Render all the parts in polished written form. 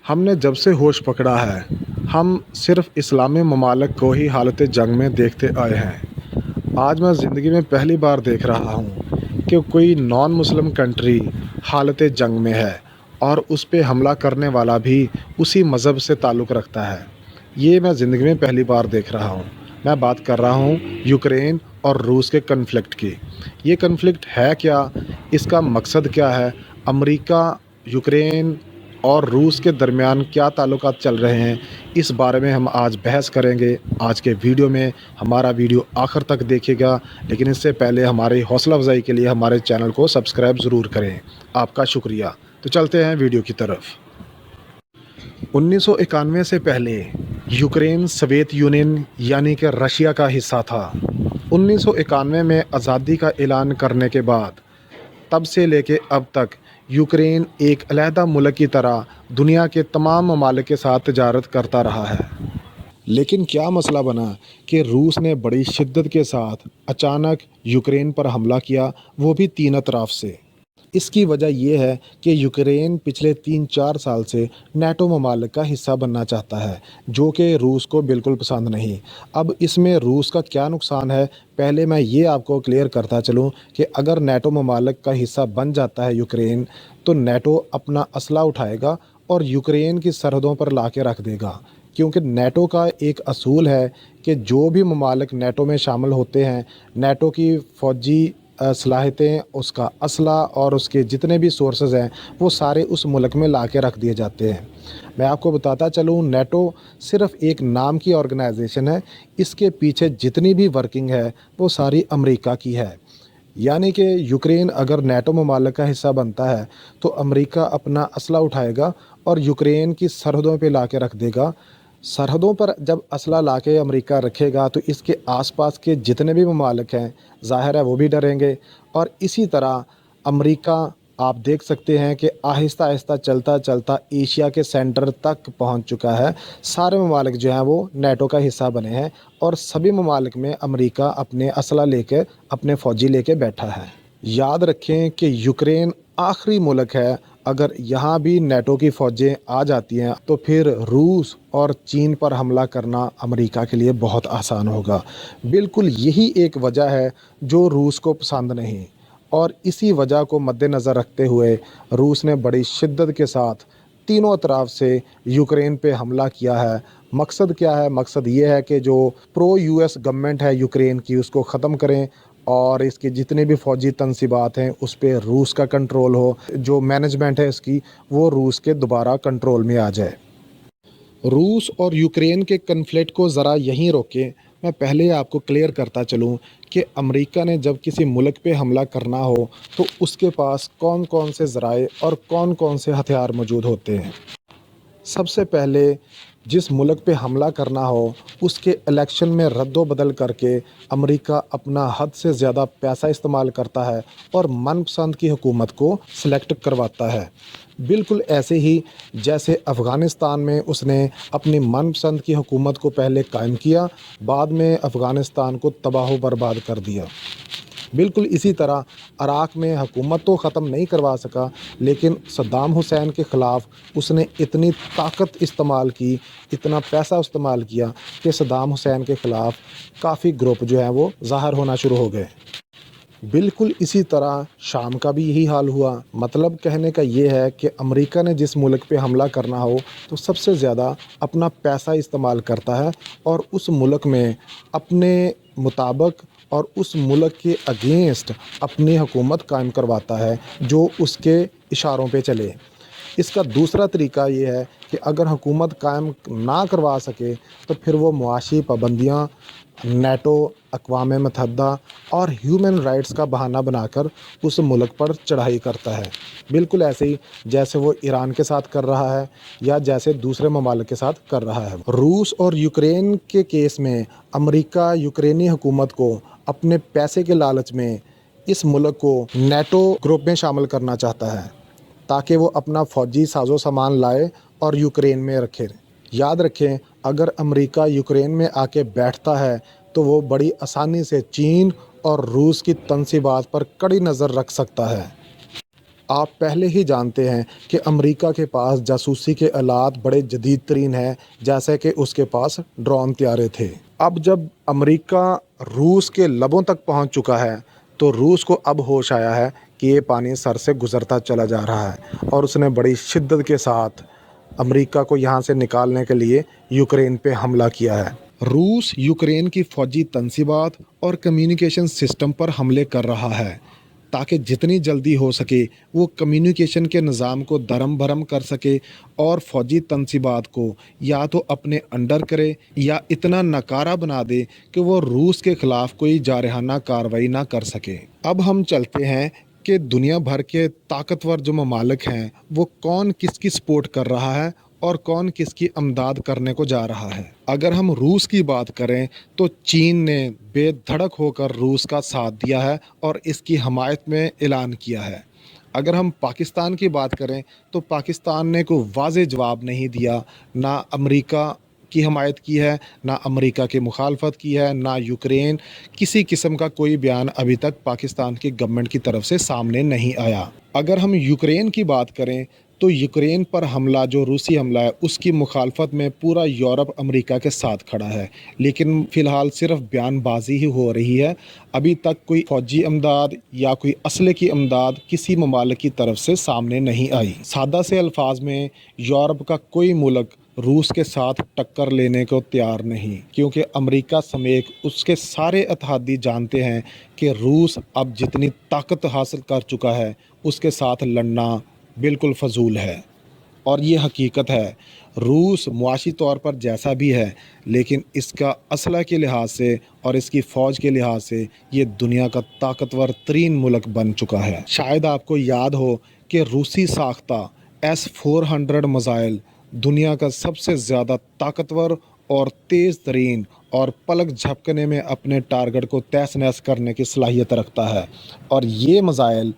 ہم نے جب سے ہوش پکڑا ہے ہم صرف اسلامی ممالک کو ہی حالت جنگ میں دیکھتے آئے ہیں۔ آج میں زندگی میں پہلی بار دیکھ رہا ہوں کہ کوئی نان مسلم کنٹری حالت جنگ میں ہے اور اس پہ حملہ کرنے والا بھی اسی مذہب سے تعلق رکھتا ہے۔ یہ میں زندگی میں پہلی بار دیکھ رہا ہوں۔ میں بات کر رہا ہوں یوکرین اور روس کے کنفلکٹ کی۔ یہ کنفلکٹ ہے کیا؟ اس کا مقصد کیا ہے؟ امریکہ، یوکرین اور روس کے درمیان کیا تعلقات چل رہے ہیں؟ اس بارے میں ہم آج بحث کریں گے آج کے ویڈیو میں۔ ہمارا ویڈیو آخر تک دیکھیے گا، لیکن اس سے پہلے ہماری حوصلہ افزائی کے لیے ہمارے چینل کو سبسکرائب ضرور کریں۔ آپ کا شکریہ۔ تو چلتے ہیں ویڈیو کی طرف۔ 1991 سے پہلے یوکرین سوویت یونین یعنی کہ رشیا کا حصہ تھا۔ 1991 میں آزادی کا اعلان کرنے کے بعد تب سے لے کے اب تک یوکرین ایک علیحدہ ملک کی طرح دنیا کے تمام ممالک کے ساتھ تجارت کرتا رہا ہے۔ لیکن کیا مسئلہ بنا کہ روس نے بڑی شدت کے ساتھ اچانک یوکرین پر حملہ کیا، وہ بھی 3 اطراف سے۔ اس کی وجہ یہ ہے کہ یوکرین پچھلے 3-4 سال سے نیٹو ممالک کا حصہ بننا چاہتا ہے، جو کہ روس کو بالکل پسند نہیں۔ اب اس میں روس کا کیا نقصان ہے، پہلے میں یہ آپ کو کلیئر کرتا چلوں کہ اگر نیٹو ممالک کا حصہ بن جاتا ہے یوکرین، تو نیٹو اپنا اسلحہ اٹھائے گا اور یوکرین کی سرحدوں پر لا کے رکھ دے گا، کیونکہ نیٹو کا ایک اصول ہے کہ جو بھی ممالک نیٹو میں شامل ہوتے ہیں، نیٹو کی فوجی صلاحیتیں، اس کا اسلحہ اور اس کے جتنے بھی سورسز ہیں وہ سارے اس ملک میں لا کے رکھ دیے جاتے ہیں۔ میں آپ کو بتاتا چلوں، نیٹو صرف ایک نام کی آرگنائزیشن ہے، اس کے پیچھے جتنی بھی ورکنگ ہے وہ ساری امریکہ کی ہے۔ یعنی کہ یوکرین اگر نیٹو ممالک کا حصہ بنتا ہے تو امریکہ اپنا اسلحہ اٹھائے گا اور یوکرین کی سرحدوں پہ لا کے رکھ دے گا۔ سرحدوں پر جب اسلحہ لا کے امریکہ رکھے گا تو اس کے آس پاس کے جتنے بھی ممالک ہیں ظاہر ہے وہ بھی ڈریں گے، اور اسی طرح امریکہ آپ دیکھ سکتے ہیں کہ آہستہ آہستہ چلتا چلتا ایشیا کے سینٹر تک پہنچ چکا ہے۔ سارے ممالک جو ہیں وہ نیٹو کا حصہ بنے ہیں اور سبھی ممالک میں امریکہ اپنے اسلحہ لے کے، اپنے فوجی لے کے بیٹھا ہے۔ یاد رکھیں کہ یوکرین آخری ملک ہے، اگر یہاں بھی نیٹو کی فوجیں آ جاتی ہیں تو پھر روس اور چین پر حملہ کرنا امریکہ کے لیے بہت آسان ہوگا۔ بالکل یہی ایک وجہ ہے جو روس کو پسند نہیں، اور اسی وجہ کو مد نظر رکھتے ہوئے روس نے بڑی شدت کے ساتھ تینوں اطراف سے یوکرین پہ حملہ کیا ہے۔ مقصد کیا ہے؟ مقصد یہ ہے کہ جو پرو یو ایس گورنمنٹ ہے یوکرین کی، اس کو ختم کریں اور اس کے جتنے بھی فوجی تنصیبات ہیں اس پہ روس کا کنٹرول ہو، جو مینجمنٹ ہے اس کی وہ روس کے دوبارہ کنٹرول میں آ جائے۔ روس اور یوکرین کے کنفلکٹ کو ذرا یہیں روکیں، میں پہلے آپ کو کلیئر کرتا چلوں کہ امریکہ نے جب کسی ملک پہ حملہ کرنا ہو تو اس کے پاس کون کون سے ذرائع اور کون کون سے ہتھیار موجود ہوتے ہیں۔ سب سے پہلے جس ملک پہ حملہ کرنا ہو اس کے الیکشن میں رد و بدل کر کے امریکہ اپنا حد سے زیادہ پیسہ استعمال کرتا ہے اور من پسند کی حکومت کو سلیکٹ کرواتا ہے۔ بالکل ایسے ہی جیسے افغانستان میں اس نے اپنی من پسند کی حکومت کو پہلے قائم کیا، بعد میں افغانستان کو تباہ و برباد کر دیا۔ بالکل اسی طرح عراق میں حکومت تو ختم نہیں کروا سکا، لیکن صدام حسین کے خلاف اس نے اتنی طاقت استعمال کی، اتنا پیسہ استعمال کیا کہ صدام حسین کے خلاف کافی گروپ جو ہیں وہ ظاہر ہونا شروع ہو گئے۔ بالکل اسی طرح شام کا بھی یہی حال ہوا۔ مطلب کہنے کا یہ ہے کہ امریکہ نے جس ملک پہ حملہ کرنا ہو تو سب سے زیادہ اپنا پیسہ استعمال کرتا ہے اور اس ملک میں اپنے مطابق اور اس ملک کے اگینسٹ اپنی حکومت قائم کرواتا ہے جو اس کے اشاروں پہ چلے۔ اس کا دوسرا طریقہ یہ ہے کہ اگر حکومت قائم نہ کروا سکے تو پھر وہ معاشی پابندیاں، نیٹو، اقوام متحدہ اور ہیومن رائٹس کا بہانہ بنا کر اس ملک پر چڑھائی کرتا ہے، بالکل ایسے ہی جیسے وہ ایران کے ساتھ کر رہا ہے یا جیسے دوسرے ممالک کے ساتھ کر رہا ہے۔ روس اور یوکرین کے کیس میں امریکہ یوکرینی حکومت کو اپنے پیسے کے لالچ میں اس ملک کو نیٹو گروپ میں شامل کرنا چاہتا ہے تاکہ وہ اپنا فوجی ساز و سامان لائے اور یوکرین میں رکھے۔ یاد رکھیں اگر امریکہ یوکرین میں آ کے بیٹھتا ہے تو وہ بڑی آسانی سے چین اور روس کی تنصیبات پر کڑی نظر رکھ سکتا ہے۔ آپ پہلے ہی جانتے ہیں کہ امریکہ کے پاس جاسوسی کے آلات بڑے جدید ترین ہیں، جیسے کہ اس کے پاس ڈرون طیارے تھے۔ اب جب امریکہ روس کے لبوں تک پہنچ چکا ہے تو روس کو اب ہوش آیا ہے کہ یہ پانی سر سے گزرتا چلا جا رہا ہے، اور اس نے بڑی شدت کے ساتھ امریکہ کو یہاں سے نکالنے کے لیے یوکرین پہ حملہ کیا ہے۔ روس یوکرین کی فوجی تنصیبات اور کمیونیکیشن سسٹم پر حملے کر رہا ہے تاکہ جتنی جلدی ہو سکے وہ کمیونیکیشن کے نظام کو درم بھرم کر سکے اور فوجی تنصیبات کو یا تو اپنے انڈر کرے یا اتنا ناکارہ بنا دے کہ وہ روس کے خلاف کوئی جارحانہ کارروائی نہ کر سکے۔ اب ہم چلتے ہیں کہ دنیا بھر کے طاقتور جو ممالک ہیں وہ کون کس کی سپورٹ کر رہا ہے اور کون کس کی امداد کرنے کو جا رہا ہے۔ اگر ہم روس کی بات کریں تو چین نے بے دھڑک ہو کر روس کا ساتھ دیا ہے اور اس کی حمایت میں اعلان کیا ہے۔ اگر ہم پاکستان کی بات کریں تو پاکستان نے کوئی واضح جواب نہیں دیا، نہ امریکہ کی حمایت کی ہے، نہ امریکہ کی مخالفت کی ہے، نہ یوکرین، کسی قسم کا کوئی بیان ابھی تک پاکستان کی گورنمنٹ کی طرف سے سامنے نہیں آیا۔ اگر ہم یوکرین کی بات کریں تو یوکرین پر حملہ جو روسی حملہ ہے اس کی مخالفت میں پورا یورپ امریکہ کے ساتھ کھڑا ہے، لیکن فی الحال صرف بیان بازی ہی ہو رہی ہے۔ ابھی تک کوئی فوجی امداد یا کوئی اسلحے کی امداد کسی ممالک کی طرف سے سامنے نہیں آئی۔ سادہ سے الفاظ میں یورپ کا کوئی ملک روس کے ساتھ ٹکر لینے کو تیار نہیں، کیونکہ امریکہ سمیت اس کے سارے اتحادی جانتے ہیں کہ روس اب جتنی طاقت حاصل کر چکا ہے اس کے ساتھ لڑنا بالکل فضول ہے، اور یہ حقیقت ہے۔ روس معاشی طور پر جیسا بھی ہے، لیکن اس کا اسلحہ کے لحاظ سے اور اس کی فوج کے لحاظ سے یہ دنیا کا طاقتور ترین ملک بن چکا ہے۔ شاید آپ کو یاد ہو کہ روسی ساختہ S-400 میزائل دنیا کا سب سے زیادہ طاقتور اور تیز ترین اور پلک جھپکنے میں اپنے ٹارگٹ کو تہس نہس کرنے کی صلاحیت رکھتا ہے، اور یہ میزائل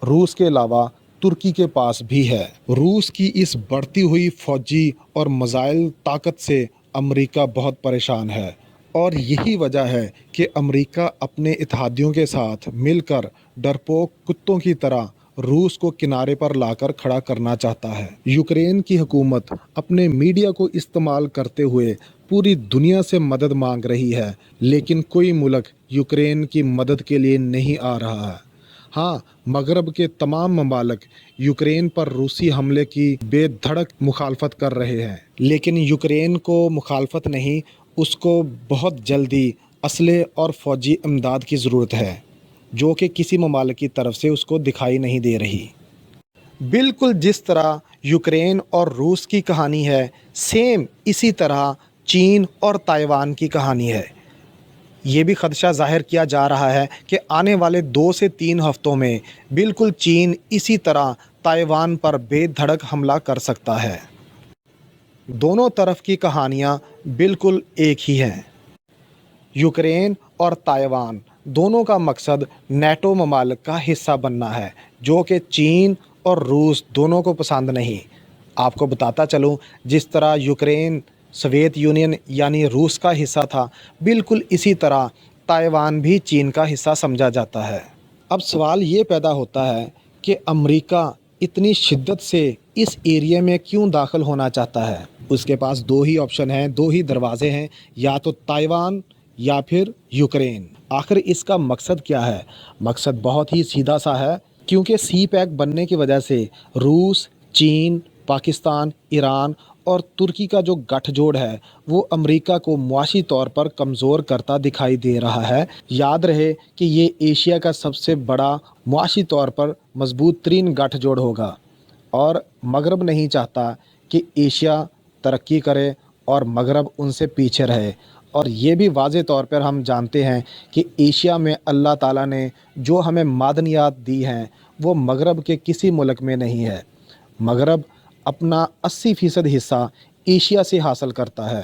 روس کے علاوہ ترکی کے پاس بھی ہے۔ روس کی اس بڑھتی ہوئی فوجی اور میزائل طاقت سے امریکہ بہت پریشان ہے، اور یہی وجہ ہے کہ امریکہ اپنے اتحادیوں کے ساتھ مل کر ڈرپوک کتوں کی طرح روس کو کنارے پر لا کر کھڑا کرنا چاہتا ہے۔ یوکرین کی حکومت اپنے میڈیا کو استعمال کرتے ہوئے پوری دنیا سے مدد مانگ رہی ہے، لیکن کوئی ملک یوکرین کی مدد کے لیے نہیں آ رہا ہے۔ ہاں، مغرب کے تمام ممالک یوکرین پر روسی حملے کی بے دھڑک مخالفت کر رہے ہیں، لیکن یوکرین کو مخالفت نہیں، اس کو بہت جلدی اسلحے اور فوجی امداد کی ضرورت ہے، جو کہ کسی ممالک کی طرف سے اس کو دکھائی نہیں دے رہی۔ بالکل جس طرح یوکرین اور روس کی کہانی ہے، سیم اسی طرح چین اور تائیوان کی کہانی ہے۔ یہ بھی خدشہ ظاہر کیا جا رہا ہے کہ آنے والے 2 سے 3 ہفتوں میں بالکل چین اسی طرح تائیوان پر بے دھڑک حملہ کر سکتا ہے۔ دونوں طرف کی کہانیاں بالکل ایک ہی ہیں۔ یوکرین اور تائیوان دونوں کا مقصد نیٹو ممالک کا حصہ بننا ہے، جو کہ چین اور روس دونوں کو پسند نہیں۔ آپ کو بتاتا چلوں، جس طرح یوکرین سوویت یونین یعنی روس کا حصہ تھا، بالکل اسی طرح تائیوان بھی چین کا حصہ سمجھا جاتا ہے۔ اب سوال یہ پیدا ہوتا ہے کہ امریکہ اتنی شدت سے اس ایریا میں کیوں داخل ہونا چاہتا ہے؟ اس کے پاس 2 ہی آپشن ہیں، 2 ہی دروازے ہیں، یا تو تائیوان یا پھر یوکرین۔ آخر اس کا مقصد کیا ہے؟ مقصد بہت ہی سیدھا سا ہے، کیونکہ سی پیک بننے کی وجہ سے روس، چین، پاکستان، ایران اور ترکی کا جو گٹھ جوڑ ہے وہ امریکہ کو معاشی طور پر کمزور کرتا دکھائی دے رہا ہے۔ یاد رہے کہ یہ ایشیا کا سب سے بڑا معاشی طور پر مضبوط ترین گٹھ جوڑ ہوگا، اور مغرب نہیں چاہتا کہ ایشیا ترقی کرے اور مغرب ان سے پیچھے رہے۔ اور یہ بھی واضح طور پر ہم جانتے ہیں کہ ایشیا میں اللہ تعالیٰ نے جو ہمیں معدنیات دی ہیں وہ مغرب کے کسی ملک میں نہیں ہے۔ مغرب اپنا 80% حصہ ایشیا سے حاصل کرتا ہے۔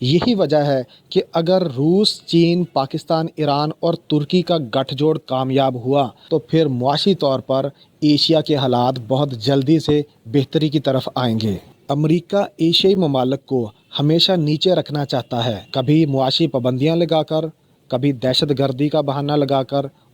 یہی وجہ ہے کہ اگر روس، چین، پاکستان، ایران اور ترکی کا گٹھ جوڑ کامیاب ہوا تو پھر معاشی طور پر ایشیا کے حالات بہت جلدی سے بہتری کی طرف آئیں گے۔ امریکہ ایشیائی ممالک کو ہمیشہ نیچے رکھنا چاہتا ہے، کبھی معاشی پابندیاں لگا کر، کبھی دہشت گردی کا بہانہ لگا کر،